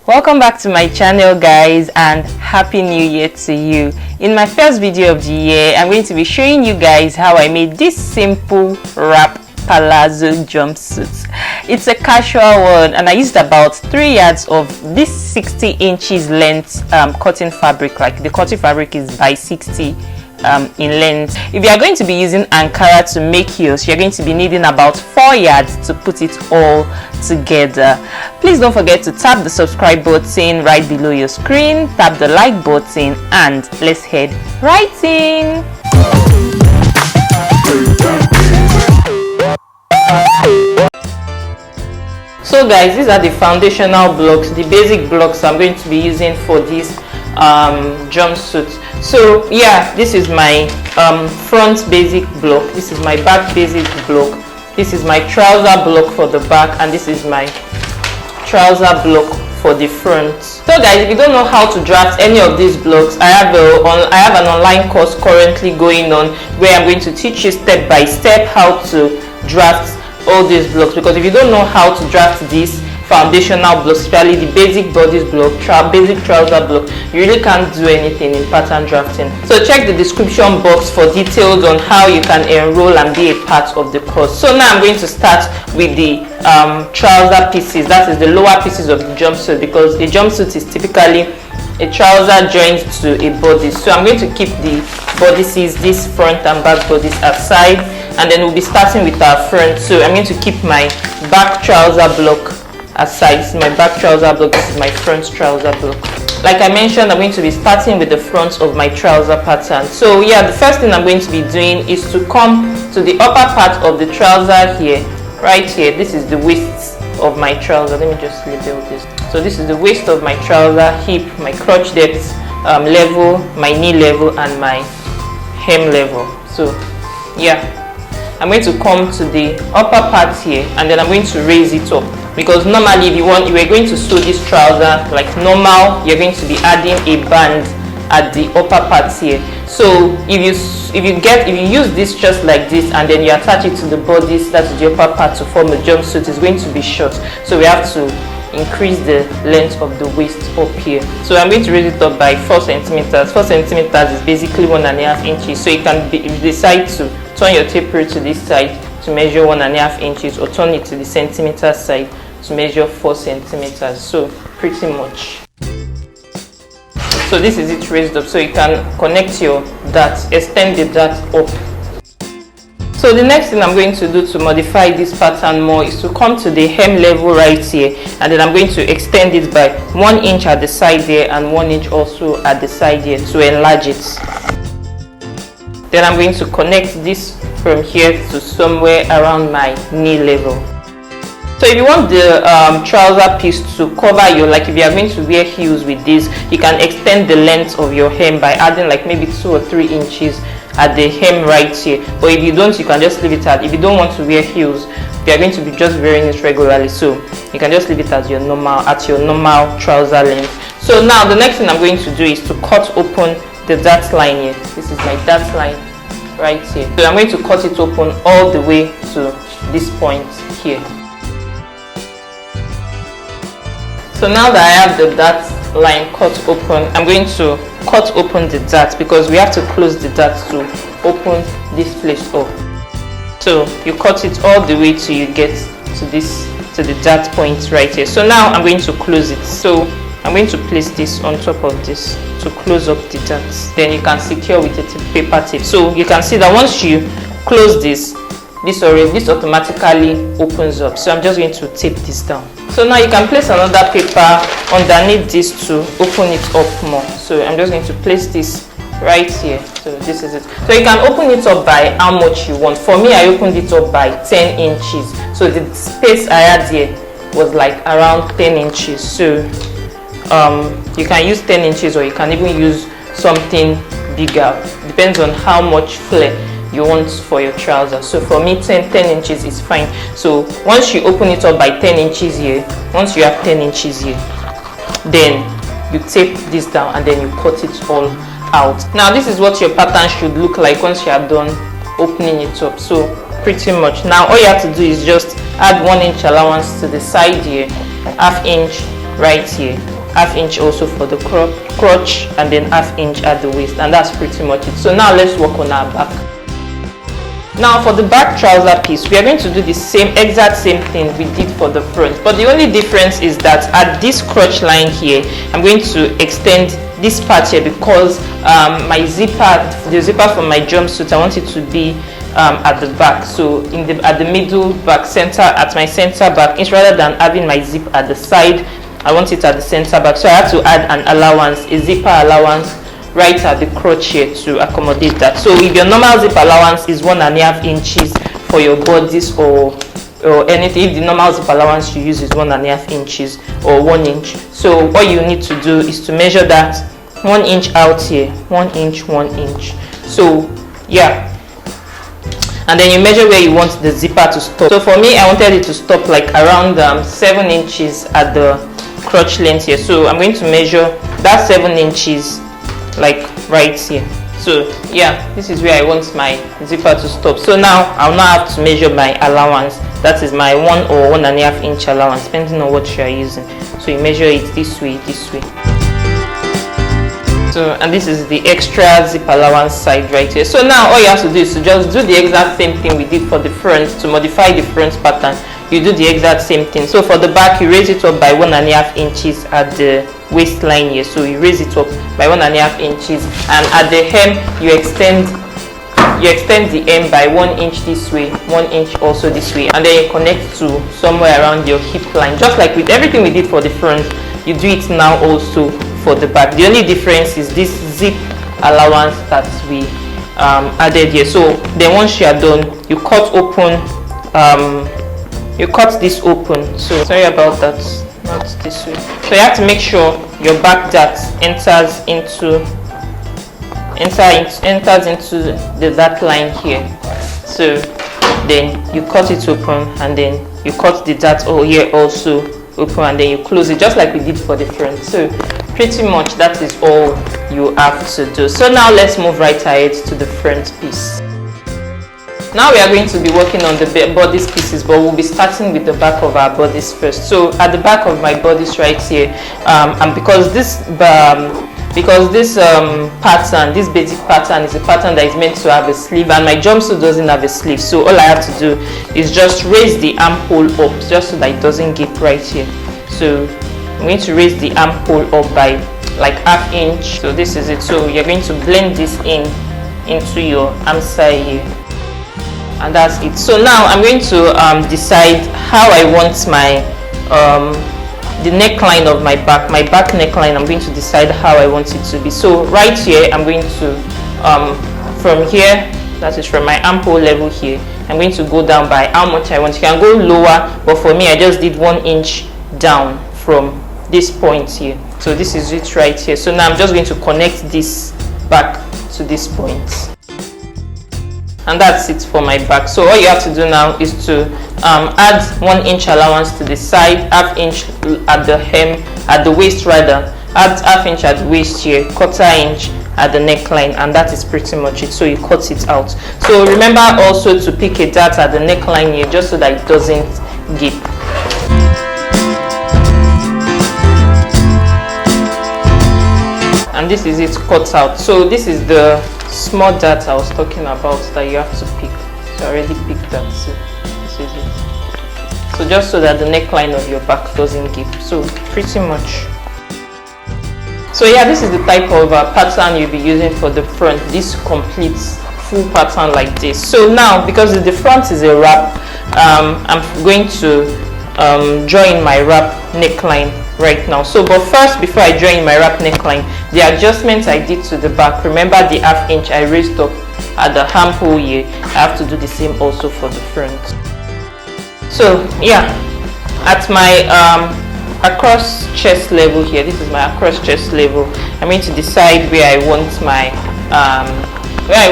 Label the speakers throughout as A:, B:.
A: Welcome back to my channel, guys, and happy new year to you. In my first video of the year, I'm going to be showing you guys how I made this simple wrap palazzo jumpsuit. It's a casual one, and I used about 3 yards of this 60 inches length cotton fabric. Like, the cotton fabric is by 60 in length. If you are going to be using Ankara to make yours, you're going to be needing about 4 yards to put it all together. Please don't forget to tap the subscribe button right below your screen, tap the like button, and let's head right in. So guys, these are the foundational blocks, the basic blocks I'm going to be using for this jumpsuit. So yeah, this is my front basic block, this is my back basic block, this is my trouser block for the back, and this is my trouser block for the front. So guys, if you don't know how to draft any of these blocks, I have an online course currently going on where I'm going to teach you step by step how to draft all these blocks, because if you don't know how to draft these foundational blocks, especially the basic bodice block, basic trouser block, you really can't do anything in pattern drafting. So check the description box for details on how you can enroll and be a part of the course. So now I'm going to start with the trouser pieces, that is the lower pieces of the jumpsuit, because a jumpsuit is typically a trouser joined to a bodice. So I'm going to keep the bodices, this front and back bodice aside, and then we'll be starting with our front. So I'm going to keep my back trouser block aside. This is my back trouser block, this is my front trouser block. Like I mentioned, I'm going to be starting with the front of my trouser pattern. So yeah, the first thing I'm going to be doing is to come to the upper part of the trouser here, right here. This is the waist of my trouser. Let me just label this. So this is the waist of my trouser, hip, my crotch depth level, my knee level, and my hem level. So yeah, I'm going to come to the upper part here, and then I'm going to raise it up, because normally if you were going to sew this trouser like normal, you're going to be adding a band at the upper part here. So if you use this just like this and then you attach it to the bodice, that's the upper part, to form a jumpsuit, it's going to be short. So we have to increase the length of the waist up here. So I'm going to raise it up by 4 centimeters. 4 centimeters is basically 1.5 inches. So you can if you decide to turn your tape rule to this side to measure 1.5 inches, or turn it to the centimeter side to measure 4 centimeters. So pretty much. So this is it raised up, so you can connect your dart, extend the dart up. So the next thing I'm going to do to modify this pattern more is to come to the hem level right here, and then I'm going to extend it by 1 inch at the side there and 1 inch also at the side here to enlarge it. Then I'm going to connect this from here to somewhere around my knee level. So if you want the trouser piece to cover your, like if you are going to wear heels with this, you can extend the length of your hem by adding like maybe 2 or 3 inches at the hem right here. But if you don't, you can just leave it at, if you don't want to wear heels, you are going to be just wearing it regularly, so you can just leave it as your normal trouser length. So now the next thing I'm going to do is to cut open the dart line here. This is my dart line right here. So I'm going to cut it open all the way to this point here. So now that I have the dart line cut open, I'm going to cut open the dart, because we have to close the dart to open this place up. So you cut it all the way till you get to the dart point right here. So now I'm going to close it. So I'm going to place this on top of this to close up the dart. Then you can secure with a paper tape. So you can see that once you close this automatically opens up. So I'm just going to tape this down. So now you can place another paper underneath this to open it up more. So I'm just going to place this right here. So this is it. So you can open it up by how much you want. For me, I opened it up by 10 inches. So the space I had here was like around 10 inches. So you can use 10 inches, or you can even use something bigger. Depends on how much flare you want for your trouser. So for me, 10 inches is fine. So once you open it up by 10 inches here, once you have 10 inches here, then you tape this down and then you cut it all out. Now this is what your pattern should look like once you are done opening it up. So pretty much now all you have to do is just add 1 inch allowance to the side here, ½ inch right here, ½ inch also for the crotch, and then ½ inch at the waist, and that's pretty much it. So now let's work on our back. Now for the back trouser piece, we are going to do the exact same thing we did for the front, but the only difference is that at this crotch line here, I'm going to extend this part here because the zipper for my jumpsuit, I want it to be at the back, so at the middle back center, at my center back, rather than having my zip at the side, I want it at the center back. So I have to add an allowance, a zipper allowance right at the crotch here to accommodate that. So if your normal zip allowance is 1.5 inches for your bodice or anything, if the normal zip allowance you use is 1.5 inches or 1 inch, so what you need to do is to measure that 1 inch out here, 1 inch, 1 inch. So yeah, and then you measure where you want the zipper to stop. So for me, I wanted it to stop like around 7 inches at the crotch length here. So I'm going to measure that 7 inches like right here. So yeah, this is where I want my zipper to stop. So now I'll now have to measure my allowance. That is my 1 or 1.5 inch allowance, depending on what you are using. So you measure it this way, this way. So, and this is the extra zip allowance side right here. So now all you have to do is to just do the exact same thing we did for the front. To modify the front pattern, you do the exact same thing. So for the back, you raise it up by 1.5 inches at the waistline here. So you raise it up by 1.5 inches, and at the hem you extend the hem by 1 inch this way, 1 inch also this way, and then you connect to somewhere around your hip line, just like with everything we did for the front. You do it now also for the back. The only difference is this zip allowance that we added here. So then once you are done, you cut open, you cut this open. So sorry about that, not this way. So you have to make sure your back dart enters into that line here. So then you cut it open, and then you cut the dart here also open, and then you close it just like we did for the front. So pretty much that is all you have to do. So now let's move right ahead to the front piece. Now we are going to be working on the bodice pieces, but we'll be starting with the back of our bodice first. So at the back of my bodice right here, and because this pattern, this basic pattern is a pattern that is meant to have a sleeve, and my jumpsuit doesn't have a sleeve, so all I have to do is just raise the armhole up just so that it doesn't gape right here. So I'm going to raise the armhole up by like ½ inch. So this is it. So you're going to blend this into your arm side here, and that's it. So now I'm going to decide how I want my the neckline of my back neckline. I'm going to decide how I want it to be. So right here, I'm going to from here, that is from my armhole level here, I'm going to go down by how much I want. You can go lower, but for me I just did 1 inch down from this point here. So this is it right here. So now I'm just going to connect this back to this point, and that's it for my back. So all you have to do now is to add 1 inch allowance to the side, ½ inch at the hem, at the waist rather, add ½ inch at the waist here, 1/4 inch at the neckline, and that is pretty much it. So you cut it out. So remember also to pick a dart at the neckline here, just so that it doesn't gape. And this is it cut out. So this is the small dart I was talking about that you have to pick. So I already picked that. So this is it. So just so that the neckline of your back doesn't gape. So pretty much. So yeah, this is the type of pattern you'll be using for the front. This completes full pattern like this. So now, because the front is a wrap, I'm going to join my wrap neckline right now. So but first, before I join my wrap neckline, the adjustments I did to the back, remember the ½ inch I raised up at the armhole here, I have to do the same also for the front. So yeah, at my across chest level here, this is my across chest level, I'm going to decide where I want my where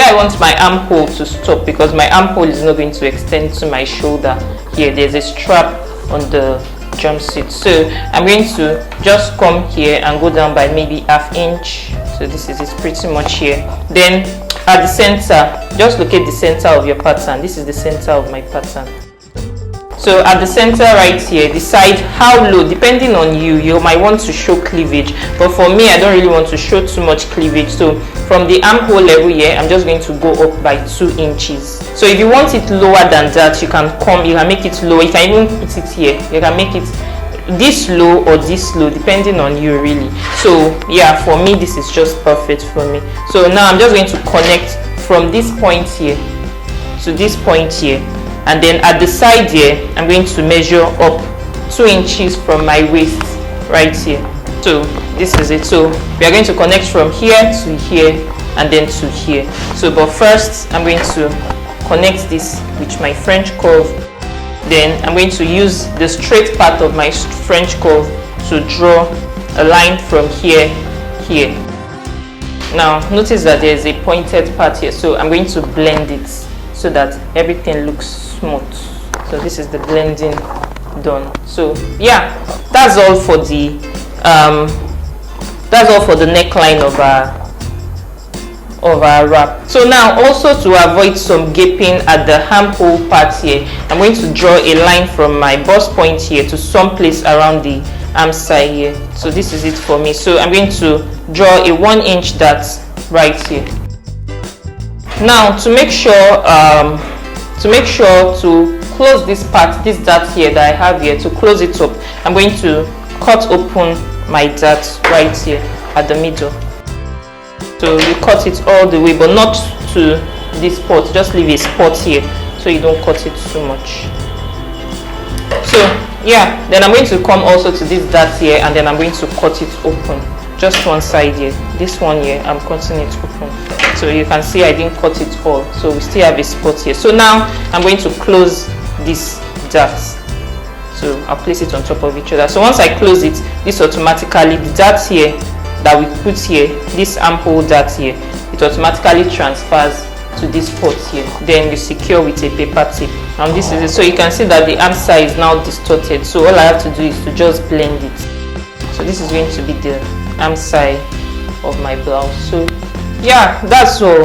A: I want my armhole to stop, because my armhole is not going to extend to my shoulder here. There's a strap on the jumpsuit, so I'm going to just come here and go down by maybe ½ inch. So this is it pretty much here. Then at the center, just locate the center of your pattern. This is the center of my pattern. So at the center right here, decide how low. Depending on you, you might want to show cleavage, but for me, I don't really want to show too much cleavage. So from the armhole level here, I'm just going to go up by 2 inches. So if you want it lower than that, you can make it lower. You can even put it here. You can make it this low or this low, depending on you really. So yeah, for me, this is just perfect for me. So now I'm just going to connect from this point here to this point here, and then at the side here, I'm going to measure up 2 inches from my waist right here. So this is it. So we are going to connect from here to here and then to here. So but first, I'm going to connect this with my French curve. Then I'm going to use the straight part of my French curve to draw a line from here here. Now notice that there is a pointed part here, so I'm going to blend it so that everything looks smooth. So this is the blending done. So yeah, that's all for the neckline of our wrap. So now, also to avoid some gaping at the armhole part here, I'm going to draw a line from my bust point here to some place around the arm side here. So this is it for me. So I'm going to draw a 1 inch dart right here. Now to make sure to close this part, this dart here that I have here, to close it up, I'm going to cut open my dart right here at the middle. So you cut it all the way, but not to this spot, just leave a spot here so you don't cut it too much. So yeah, then I'm going to come also to this dart here, and then I'm going to cut it open, just one side here. This one here, I'm cutting it open. So you can see I didn't cut it all, so we still have a spot here. So now I'm going to close this dart. So I'll place it on top of each other. So once I close it, this automatically, the dart here that we put here, this armhole dart here, it automatically transfers to this spot here. Then you secure with a paper tape. And this is it. So you can see that the arm side is now distorted. So all I have to do is to just blend it. So this is going to be the arm side of my blouse. So yeah, that's all.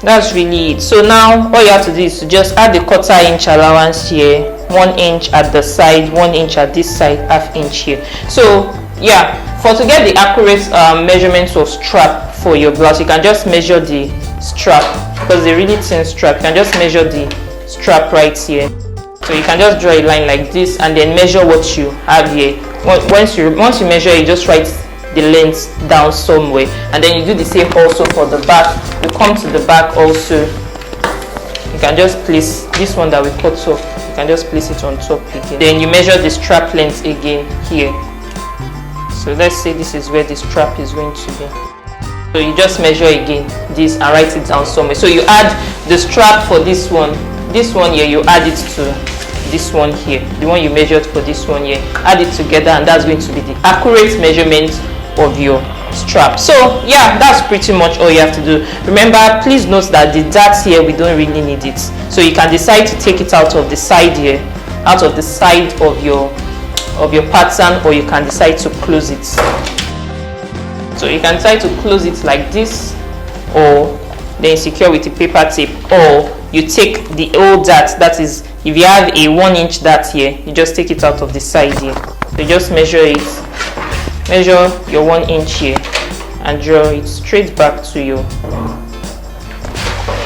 A: That's really it. So now all you have to do is to just add the 1/4 inch allowance here, 1 inch at the side, 1 inch at this side, 1/2 inch here. So yeah, to get the accurate measurements of strap for your blouse, you can just measure the strap, because they're really thin strap. You can just measure the strap right here. So you can just draw a line like this and then measure what you have here. Once you measure, you just write the length down somewhere, and then you do the same also for the back. You come to the back also, you can just place this one that we cut off, you can just place it on top again. Then you measure the strap length again here. So let's say this is where the strap is going to be. So you just measure again this and write it down somewhere. So you add the strap for this one here, you add it to this one here, the one you measured for this one here, add it together, and that's going to be the accurate measurement of your strap. So yeah, that's pretty much all you have to do. Remember, please note that the dart here, we don't really need it. So you can decide to take it out of the side here, out of the side of your pattern, or you can decide to close it. So you can decide to close it like this, or then secure with a paper tape, or you take the old dart, that is, if you have a 1 inch dart here, you just take it out of the side here. So you just measure your 1 inch here and draw it straight back to you,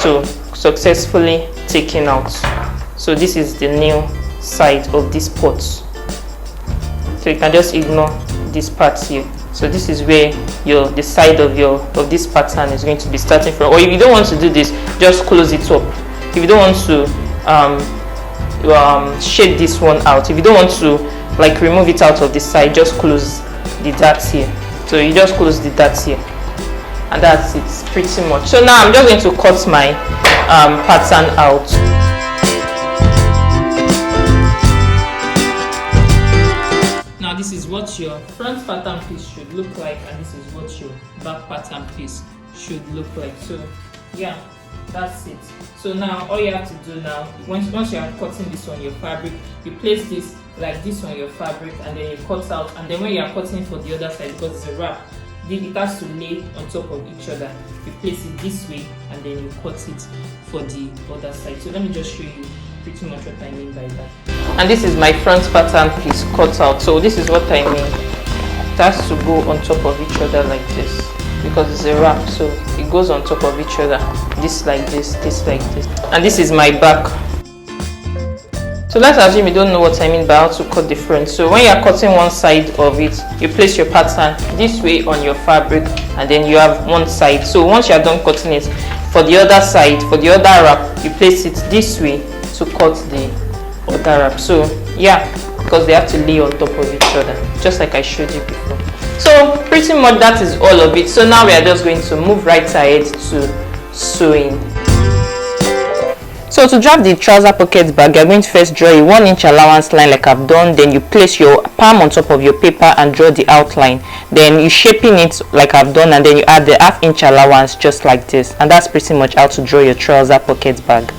A: to successfully taken out. So this is the new side of this pot. So you can just ignore this part here. So this is where the side of this pattern is going to be starting from. Or if you don't want to do this, just close it up. If you don't want to shade this one out, if you don't want to like remove it out of the side, just close the dart here. So you just close the dart here, and that's it pretty much. So now I'm just going to cut my pattern out. Now this is what your front pattern piece should look like, and this is what your back pattern piece should look like. So yeah, that's it. So now all you have to do now, once you are cutting this on your fabric, you place this like this on your fabric, and then you cut out, and then when you are cutting for the other side, because it's a wrap, it has to lay on top of each other. You place it this way, and then you cut it for the other side. So let me just show you pretty much what I mean by that. And this is my front pattern piece cut out. So this is what I mean. It has to go on top of each other like this, because it's a wrap, so it goes on top of each other. This like this like this. And this is my back. So let's assume you don't know what I mean by how to cut the front. So when you are cutting one side of it, you place your pattern this way on your fabric, and then you have one side. So once you are done cutting it, for the other side, for the other wrap, you place it this way to cut the other wrap. So yeah, because they have to lay on top of each other, just like I showed you before. So pretty much that is all of it. So now we are just going to move right ahead to sewing. So to drop the trouser pocket bag, you're going to first draw a 1 inch allowance line like I've done. Then you place your palm on top of your paper and draw the outline. Then you shaping it like I've done, and then you add the 1/2 inch allowance just like this. And that's pretty much how to draw your trouser pocket bag.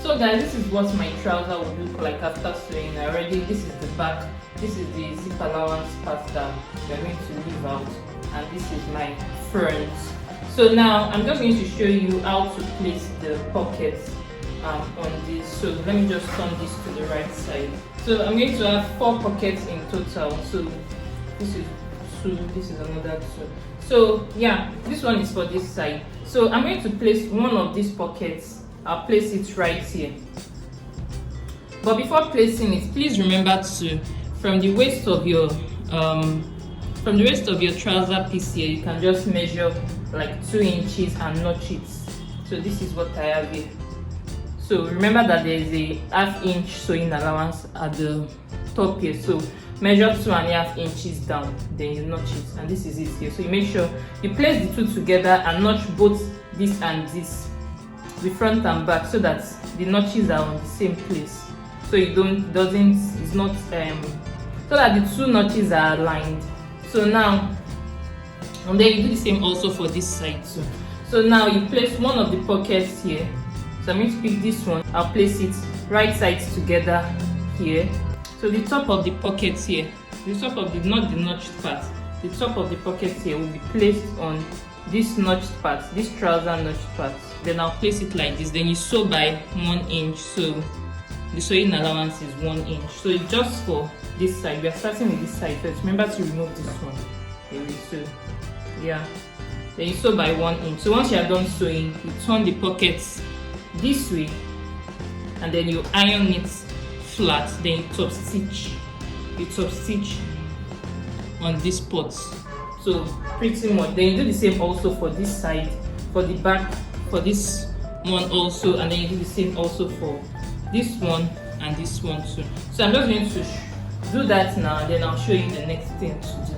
A: So guys, this is what my trouser would look like after sewing already. This is the back. This is the zip allowance part that we're going to leave out. And this is my front. So now I'm just going to show you how to place the pockets on this. So let me just turn this to the right side. So I'm going to have 4 pockets in total. So this is 2, this is another 2. So yeah, this one is for this side. So I'm going to place one of these pockets. I'll place it right here. But before placing it, please remember to, from the waist of your trouser piece here, you can just measure like 2 inches and notch it. So this is what I have here. So remember that there is a 1/2 inch sewing allowance at the top here. So measure 2.5 inches down, then you notch it, and this is it here. So you make sure you place the 2 together and notch both this and this, the front and back, so that the notches are on the same place. So so that the 2 notches are aligned. So now, and then you do the same also for this side too. So now you place one of the pockets here. So I'm going to pick this one. I'll place it right sides together here. So the top of the pocket here, the top of the, not the notched part, the top of the pocket here will be placed on this notched part, this trouser notched part. Then I'll place it like this. Then you sew by 1 inch. So the sewing allowance is 1 inch. So it's just for this side. We are starting with this side first. Remember to remove this one. So yeah, then you sew by 1 inch. So once you are done sewing, you turn the pockets this way, and then you iron it flat. Then you top stitch. You top stitch on this part. So pretty much. Then you do the same also for this side, for the back, for this one also, and then you do the same also for this one and this one too. So I'm just going to do that now, and then I'll show you the next thing to do.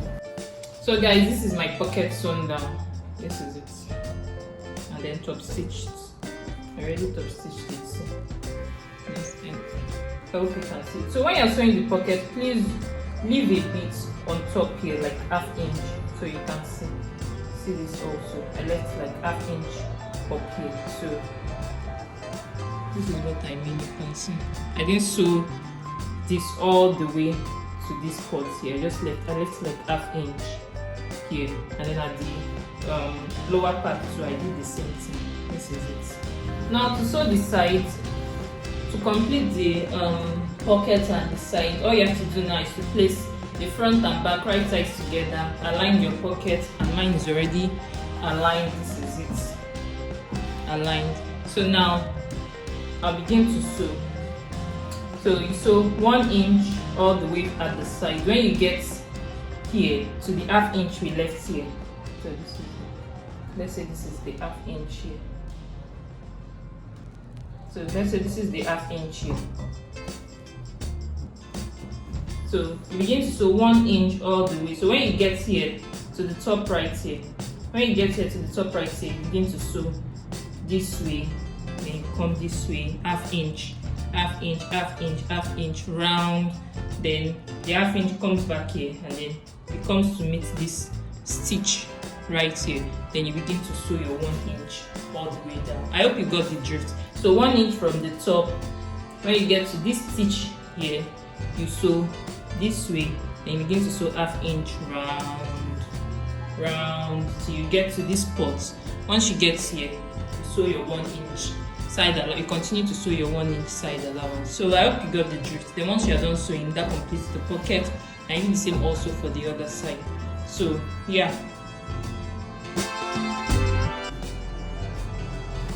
A: So guys, this is my pocket sewn down. This is it, and then top stitched. I already top stitched it. So this thing. I hope you can see it. So when you're sewing the pocket, please leave a bit on top here, like 1/2 inch, so you can see this also. I left like 1/2 inch up here. So this is what I mean. You can see I didn't sew this all the way to this part here. I left like 1/2 inch here, and then at the lower part too, I did the same thing. This is it. Now to sew the sides, to complete the pocket and the side, all you have to do now is to place the front and back right sides together, align your pocket, and mine is already aligned. This is it, aligned. So now I'll begin to sew. So you sew 1 inch all the way at the side. When you get here to the 1/2 inch we left here, so this is, let's say this is the 1/2 inch here. So let's say this is the 1/2 inch here. So you begin to sew 1 inch all the way. So when you get here to the top right here, when you get here to the top right here, you begin to sew this way. Then you come this way, 1/2 inch, 1/2 inch, 1/2 inch, 1/2 inch round. Then the 1/2 inch comes back here, and then it comes to meet this stitch right here. Then you begin to sew your 1 inch all the way down. I hope you got the drift. So 1 inch from the top. When you get to this stitch here, you sew this way. Then you begin to sew 1/2 inch round till you get to this spot. Once you get here, sew your 1-inch side allowance. You continue to sew your 1-inch side allowance. So I hope you got the drift. Then once you are done sewing, that completes the pocket, and you do the same also for the other side. So yeah.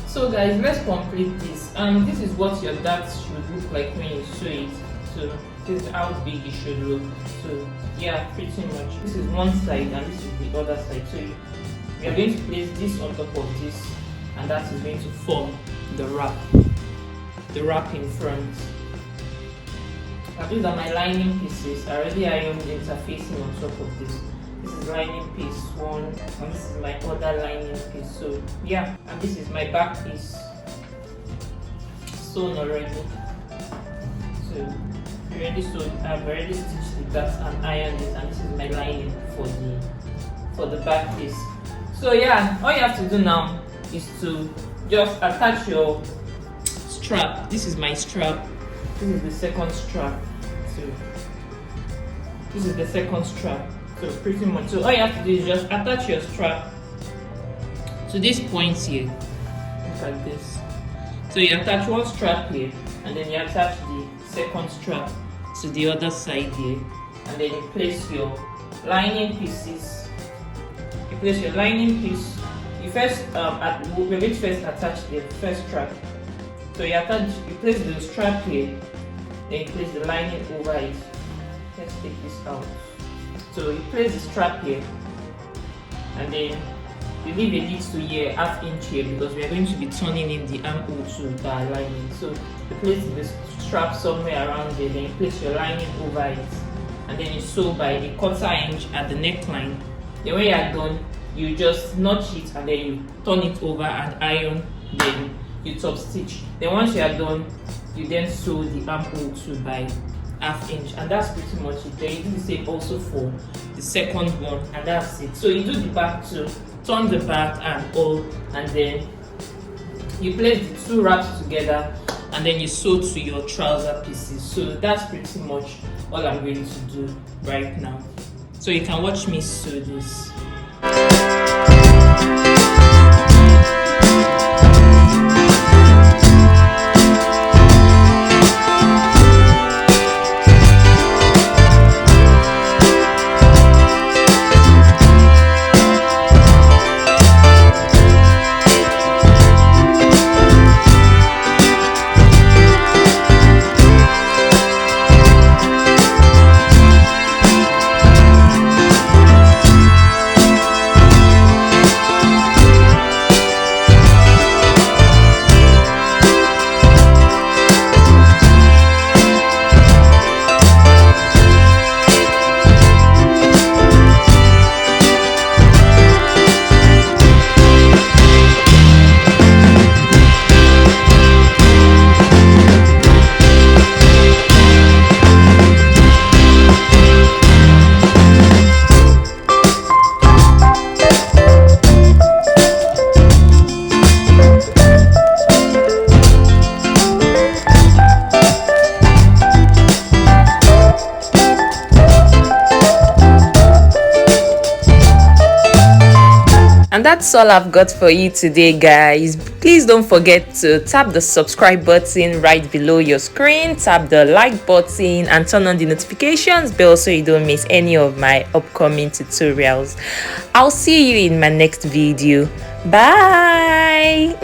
A: So guys, let's complete this. This is what your dart should look like when you sew it. So this is how big it should look. So yeah, pretty much. This is one side and this is the other side. So we are going to place this on top of this, and that is going to form the wrap in front. Now these are my lining pieces. I already ironed the interfacing on top of this. This is lining piece 1, and this is my other lining piece. So yeah, and this is my back piece sewn already. So I've already stitched the backs and ironed this, and this is my lining for the back piece. So yeah, all you have to do now is to just attach your strap. This is my strap. This is the second strap. So this is the second strap. So pretty much. So all you have to do is just attach your strap to these points here. Look at this. So you attach one strap here, and then you attach the second strap to the other side here, and then you place your lining pieces. You place your lining piece. You first we're going to first attach the first strap. So you place the strap here, then you place the lining over it. Let's take this out. So you place the strap here, and then you leave a little here, ½ inch here, because we are going to be turning in the armhole to the lining. So you place the strap somewhere around there, then you place your lining over it, and then you sew by the 1/4 inch at the neckline. Then when you are done, you just notch it, and then you turn it over and iron, then you top stitch. Then once you are done, you then sew the armhole too by ½ inch, and that's pretty much it. Then you do the same also for the second one, and that's it. So you do the back too, turn the back and all, and then you place the two wraps together, and then you sew to your trouser pieces. So that's pretty much all I'm going to do right now. So you can watch me sew this. And that's all I've got for you today, guys. Please don't forget to tap the subscribe button right below your screen, tap the like button, and turn on the notifications bell so you don't miss any of my upcoming tutorials. I'll see you in my next video. Bye.